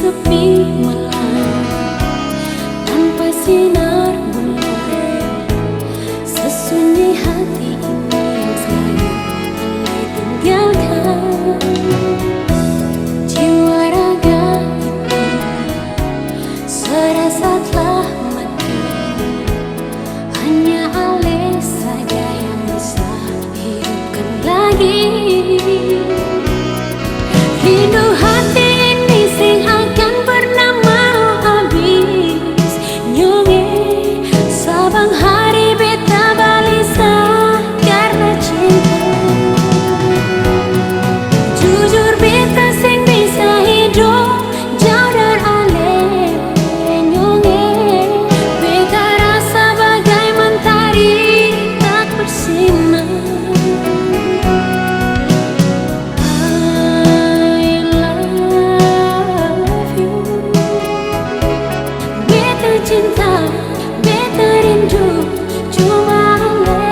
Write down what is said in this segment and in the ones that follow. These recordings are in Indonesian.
sepi malam tanpa sinar bulan, sesunyi hati ini yang selalu Anda tinggalkan. Jiwa raga itu serasa telah mati, hanya Ale saja yang bisa hidupkan lagi. Rindu hati ini sing akan pernah mau habis, nyonge sabang hari beta balisa karena cinta. Jujur beta sing bisa hidup jauh dari Ale, nyonge beta rasa bagai mentari tak bersinar. Cinta, beta rindu cuma Ale.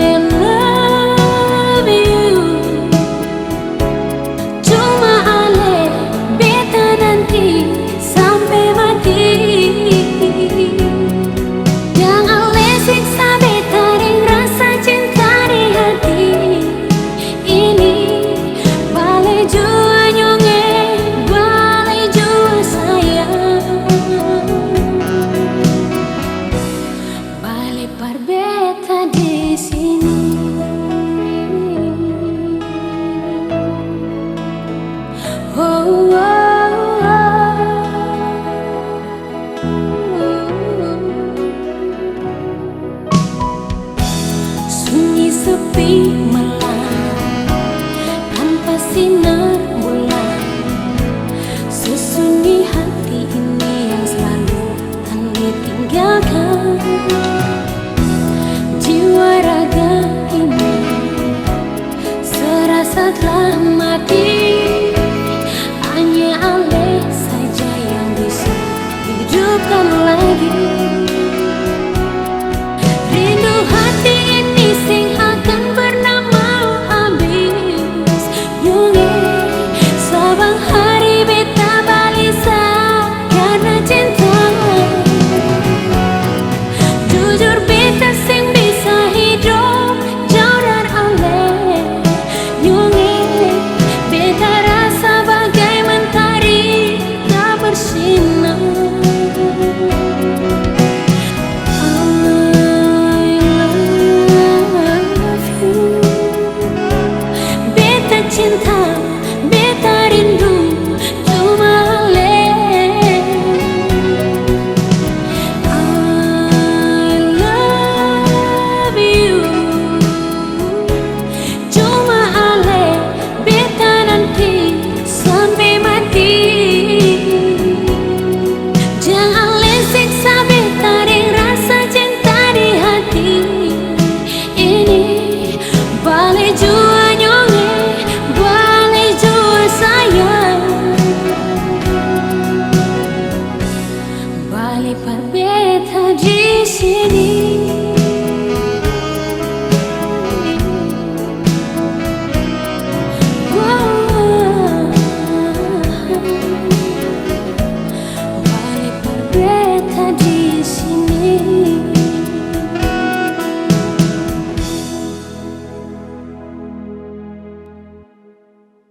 I love you, cuma Ale. Beta nanti sampai mati. Yang Ale siksa beta ring rasa cinta di hati ini. Bale jua nyonge, beta di sini. Oh, oh, oh. Sunyi sepi malam tanpa sinar bulan, sesunyi hati ini yang selalu Anda tinggalkan. Jiwa raga ini serasa telah mati, hanya Ale saja yang bisa hidupkan lagi. Rindu hati ini sing akan pernah mau habis, nyonge sabang hari beta balisa karena cinta. Jujur beta sing hidup jauh dari Ale, nyonge beta rasa bagai mentari tak bersinar. I love you, beta cinta, beta rindu cuma Ale. Bale